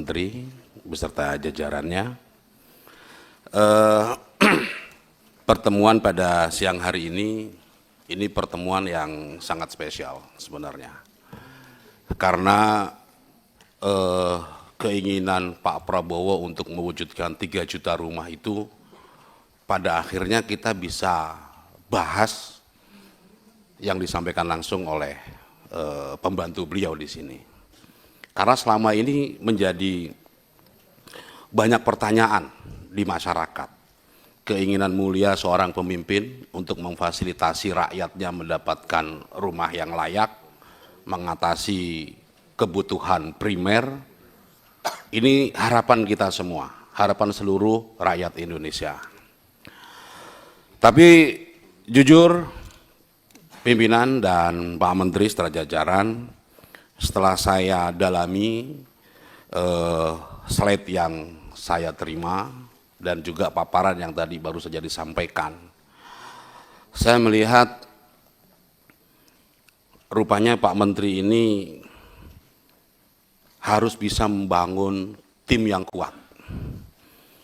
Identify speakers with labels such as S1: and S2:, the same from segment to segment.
S1: Menteri beserta jajarannya. Pertemuan pada siang hari ini pertemuan yang sangat spesial sebenarnya. Karena keinginan Pak Prabowo untuk mewujudkan 3 juta rumah itu pada akhirnya kita bisa bahas yang disampaikan langsung oleh pembantu beliau di sini. Karena selama ini menjadi banyak pertanyaan di masyarakat. Keinginan mulia seorang pemimpin untuk memfasilitasi rakyatnya mendapatkan rumah yang layak, mengatasi kebutuhan primer. Ini harapan kita semua, harapan seluruh rakyat Indonesia. Tapi jujur, pimpinan dan Pak Menteri setelah jajaran, setelah saya dalami slide yang saya terima dan juga paparan yang tadi baru saja disampaikan, saya melihat rupanya Pak Menteri ini harus bisa membangun tim yang kuat.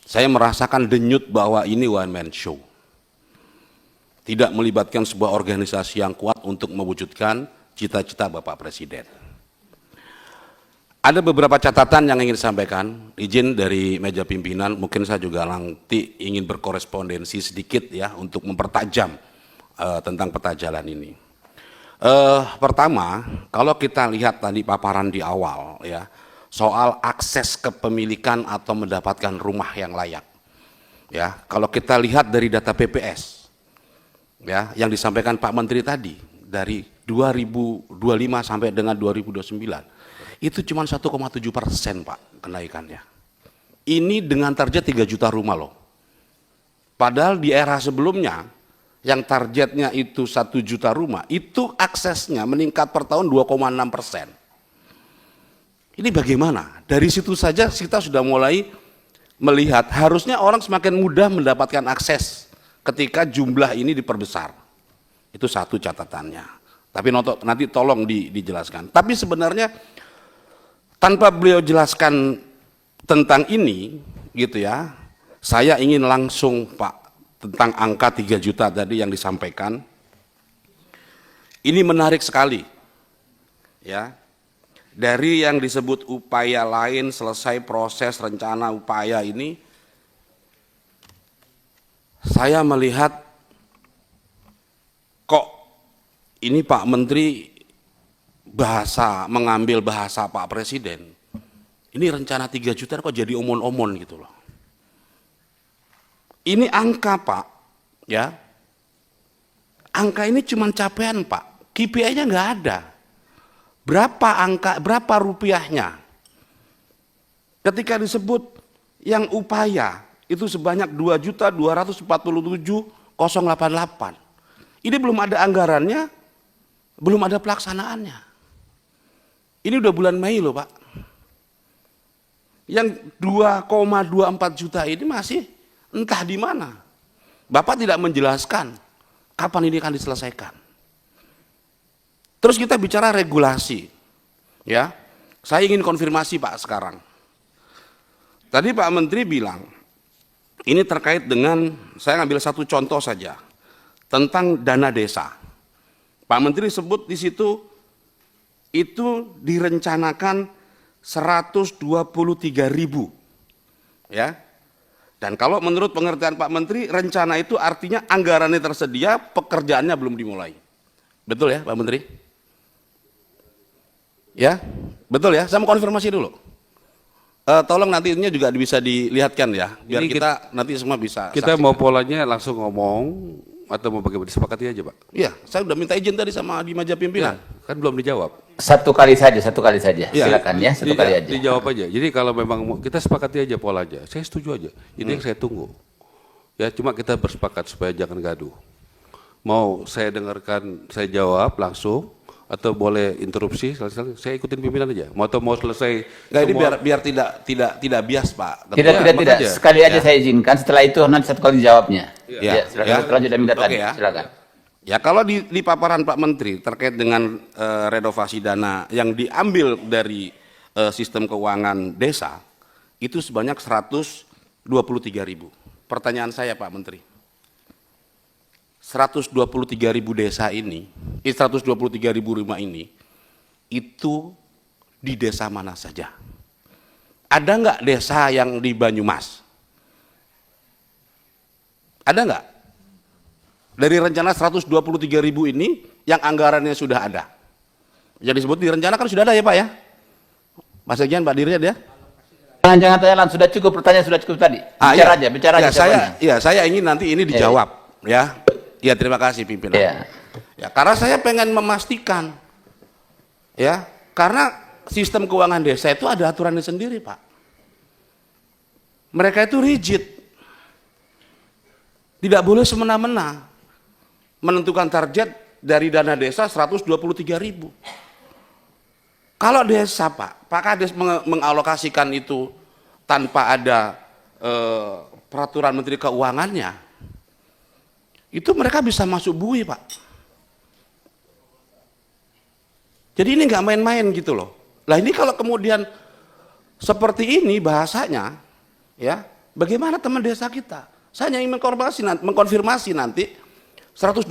S1: Saya merasakan denyut bahwa ini one man show. Tidak melibatkan sebuah organisasi yang kuat untuk mewujudkan cita-cita Bapak Presiden. Ada beberapa catatan yang ingin disampaikan, izin dari meja pimpinan, mungkin saya juga nanti ingin berkorespondensi sedikit ya untuk mempertajam tentang peta jalan ini. Pertama, kalau kita lihat tadi paparan di awal ya, soal akses kepemilikan atau mendapatkan rumah yang layak. Ya, kalau kita lihat dari data PPS ya yang disampaikan Pak Menteri tadi dari 2025 sampai dengan 2029. Itu cuma 1,7% Pak kenaikannya. Ini dengan target 3 juta rumah loh. Padahal di era sebelumnya yang targetnya itu 1 juta rumah, itu aksesnya meningkat per tahun 2,6%. Ini bagaimana? Dari situ saja kita sudah mulai melihat harusnya orang semakin mudah mendapatkan akses ketika jumlah ini diperbesar. Itu satu catatannya. Tapi nanti tolong dijelaskan. Tapi sebenarnya tanpa beliau jelaskan tentang ini, gitu ya, saya ingin langsung Pak, tentang angka 3 juta tadi yang disampaikan. Ini menarik sekali, ya. Dari yang disebut upaya lain, selesai proses rencana upaya ini, saya melihat kok ini Pak Menteri mengambil bahasa Pak Presiden, ini rencana 3 juta kok jadi omon-omon gitu loh. Ini angka Pak, ya, angka ini cuma capaian Pak, KPI-nya nggak ada. Berapa rupiahnya? Ketika disebut yang upaya itu sebanyak 2.247.088, ini belum ada anggarannya, belum ada pelaksanaannya. Ini udah bulan Mei loh Pak. Yang 2,24 juta ini masih entah di mana. Bapak tidak menjelaskan kapan ini akan diselesaikan. Terus kita bicara regulasi. Ya. Saya ingin konfirmasi Pak sekarang. Tadi Pak Menteri bilang ini terkait dengan, saya ngambil satu contoh saja tentang dana desa. Pak Menteri sebut di situ itu direncanakan 123.000, ya. Dan kalau menurut pengertian Pak Menteri, rencana itu artinya anggarannya tersedia, pekerjaannya belum dimulai. Betul ya Pak Menteri? Ya, betul ya. Saya mau konfirmasi dulu. Tolong nantinya juga bisa dilihatkan ya, biar kita nanti semua bisa.
S2: Kita saksikan. Mau polanya langsung ngomong atau mau bagaimana, disepakati aja Pak?
S1: Iya, saya udah minta izin tadi sama di meja pimpinan.
S2: Ya, kan belum dijawab.
S3: Satu kali saja.
S1: Ya.
S3: Silakan ya, satu kali aja.
S2: Dijawab aja. Jadi kalau memang kita sepakati aja pola aja. Saya setuju aja. Ini yang saya tunggu. Ya, cuma kita bersepakat supaya jangan gaduh. Mau saya dengarkan, saya jawab langsung atau boleh interupsi, saya ikutin pimpinan aja. Mau selesai.
S1: Nggak, ini biar tidak bias Pak.
S3: Tidak. Sekali aja saya izinkan. Setelah itu nanti satu kali jawabnya.
S1: Ya,
S3: silakan. Lanjut dan minta tadi.
S1: Ya.
S3: Silakan.
S1: Ya, kalau di paparan Pak Menteri terkait dengan renovasi dana yang diambil dari sistem keuangan desa, itu sebanyak 123.000. Pertanyaan saya Pak Menteri, 123.000 desa ini, 123.000 rumah ini, itu di desa mana saja? Ada nggak desa yang di Banyumas? Ada nggak? Dari rencana 123.000 ini yang anggarannya sudah ada. Yang disebut di rencana kan sudah ada ya Pak ya? Mas Sekian Pak Dirjen ya?
S3: Jangan tanya sudah cukup, pertanyaan sudah cukup tadi. Bicara aja.
S1: Saya ingin nanti ini dijawab ya. Ya terima kasih pimpinan. Ya karena saya pengen memastikan ya, karena sistem keuangan desa itu ada aturannya sendiri Pak. Mereka itu rigid, tidak boleh semena-mena menentukan target dari dana desa 123.000. Kalau desa Pak Kades mengalokasikan itu tanpa ada peraturan Menteri Keuangannya, itu mereka bisa masuk bui Pak. Jadi ini nggak main-main gitu loh. Lah ini kalau kemudian seperti ini bahasanya, ya bagaimana teman desa kita? Saya ingin mengkonfirmasi nanti 123.000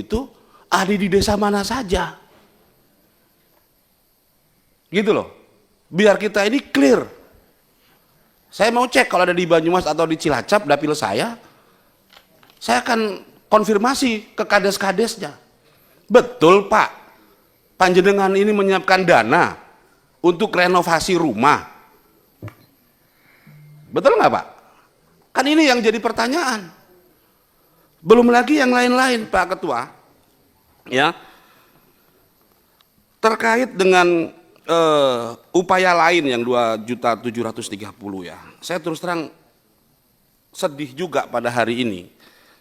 S1: itu ada di desa mana saja, gitu loh. Biar kita ini clear. Saya mau cek kalau ada di Banyumas atau di Cilacap dapil saya akan konfirmasi ke kades-kadesnya. Betul Pak, panjenengan ini menyiapkan dana untuk renovasi rumah. Betul nggak Pak? Kan ini yang jadi pertanyaan. Belum lagi yang lain-lain Pak Ketua, ya terkait dengan upaya lain yang 2.730.000 ya. Saya terus terang sedih juga pada hari ini.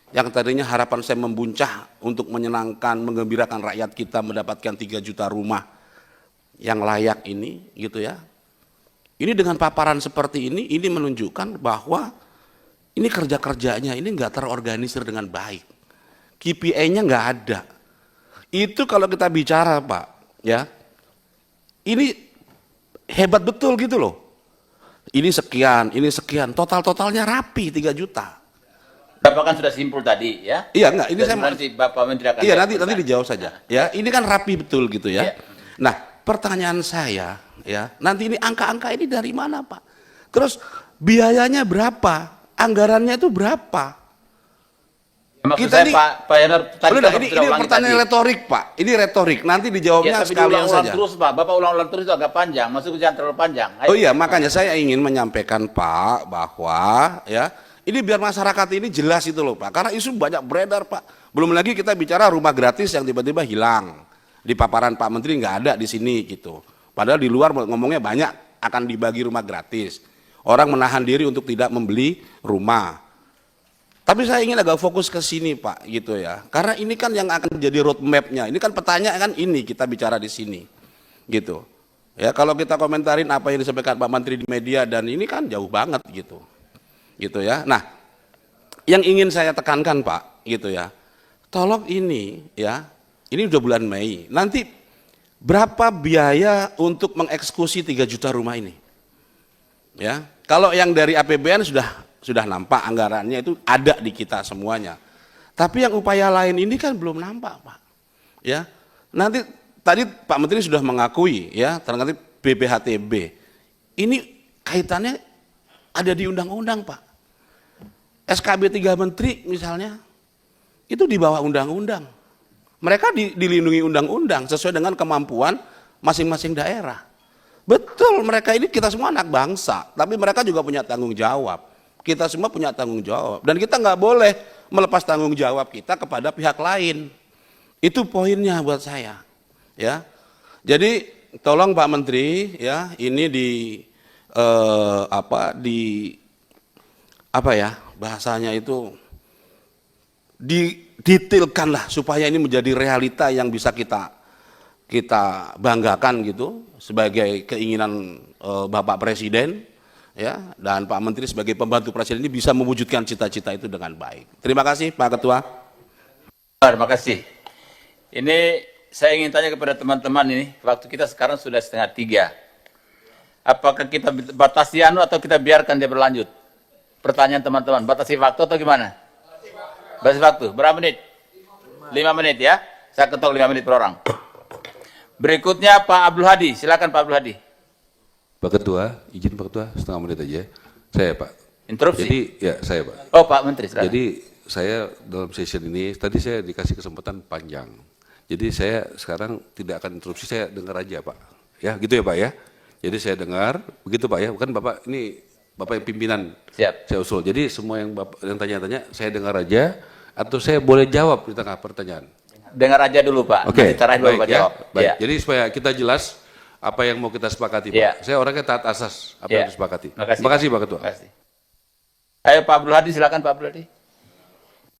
S1: Yang tadinya harapan saya membuncah untuk menyenangkan, menggembirakan rakyat kita mendapatkan 3 juta rumah yang layak ini, gitu ya. Ini dengan paparan seperti ini menunjukkan bahwa ini kerja-kerjanya ini nggak terorganisir dengan baik. KPI-nya nggak ada. Itu kalau kita bicara Pak, ya, ini hebat betul gitu loh. Ini sekian, totalnya rapi 3 juta.
S3: Bapak kan sudah simpul tadi ya.
S1: Iya enggak, ini saya
S3: nanti Bapak Menteri akan.
S1: Iya nanti dijawab saja. Ya, ini kan rapi betul gitu ya.
S3: Iya.
S1: Nah, pertanyaan saya ya, nanti ini angka-angka ini dari mana Pak? Terus biayanya berapa? Anggarannya itu berapa?
S3: Maksud
S1: Kita
S3: saya
S1: ini,
S3: Pak Henar tadi
S1: ini pertanyaan retorik Pak. Ini retorik. Nanti dijawabnya
S3: tapi
S1: sekalian
S3: diulang-ulang
S1: saja.
S3: terus Pak. Bapak ulang-ulang terus itu agak panjang. Maksudnya jangan terlalu panjang. Ayo.
S1: Oh iya, makanya saya ingin menyampaikan Pak bahwa ya ini biar masyarakat ini jelas itu loh Pak. Karena isu banyak beredar Pak. Belum lagi kita bicara rumah gratis yang tiba-tiba hilang. Di paparan Pak Menteri nggak ada di sini gitu. Padahal di luar ngomongnya banyak akan dibagi rumah gratis. Orang menahan diri untuk tidak membeli rumah. Tapi saya ingin agak fokus ke sini Pak gitu ya. Karena ini kan yang akan jadi roadmap-nya. Ini kan pertanyaan kan ini kita bicara di sini. Gitu. Ya kalau kita komentarin apa yang disampaikan Pak Menteri di media dan ini kan jauh banget gitu. Gitu ya. Nah, yang ingin saya tekankan Pak gitu ya. Tolong ini ya. Ini udah bulan Mei. Nanti berapa biaya untuk mengeksekusi 3 juta rumah ini? Ya. Kalau yang dari APBN sudah nampak anggarannya itu ada di kita semuanya. Tapi yang upaya lain ini kan belum nampak Pak. Ya, nanti tadi Pak Menteri sudah mengakui ya terkait BPHTB. Ini kaitannya ada di undang-undang Pak. SKB 3 Menteri misalnya itu di bawah undang-undang. Mereka dilindungi undang-undang sesuai dengan kemampuan masing-masing daerah. Betul, mereka ini kita semua anak bangsa, tapi mereka juga punya tanggung jawab. Kita semua punya tanggung jawab dan kita nggak boleh melepas tanggung jawab kita kepada pihak lain. Itu poinnya buat saya. Ya, jadi tolong Pak Menteri ya ini bahasanya itu didetailkanlah supaya ini menjadi realita yang bisa kita banggakan gitu sebagai keinginan Bapak Presiden. Ya, dan Pak Menteri sebagai pembantu Presiden ini bisa mewujudkan cita-cita itu dengan baik. Terima kasih Pak Ketua.
S3: Terima kasih. Ini saya ingin tanya kepada teman-teman ini, waktu kita sekarang sudah 2:30. Apakah kita batasi atau kita biarkan dia berlanjut? Pertanyaan teman-teman, batasi waktu atau gimana? Batasi waktu, berapa menit? 5 menit ya. Saya ketok 5 menit per orang. Berikutnya Pak Abdul Hadi, silakan Pak Abdul Hadi.
S2: Pak Ketua, izin Pak Ketua, setengah menit aja. Saya Pak.
S3: Interupsi.
S2: Jadi, ya saya Pak.
S3: Oh Pak Menteri, silakan.
S2: Jadi saya dalam session ini, tadi saya dikasih kesempatan panjang. Jadi saya sekarang tidak akan interupsi, saya dengar aja Pak. Ya gitu ya Pak ya. Jadi saya dengar, begitu Pak ya. Bukan Bapak, ini Bapak yang pimpinan.
S3: Siap.
S2: Saya usul. Jadi semua yang Bapak yang tanya-tanya, saya dengar aja. Atau saya boleh jawab di tengah pertanyaan.
S3: Dengar aja dulu Pak.
S2: Oke,
S3: Nanti terakhir baru
S2: baik
S3: Pak
S2: ya.
S3: jawab.
S2: Baik.
S3: Ya.
S2: Jadi supaya kita jelas apa yang mau kita sepakati Pak.
S3: Ya.
S2: Saya orangnya taat asas apa
S3: Ya.
S2: yang disepakati.
S3: Terima kasih,
S2: Terima kasih Pak Ketua.
S3: Terima kasih. Ayo Pak Abdul Hadi, silakan Pak Abdul Hadi.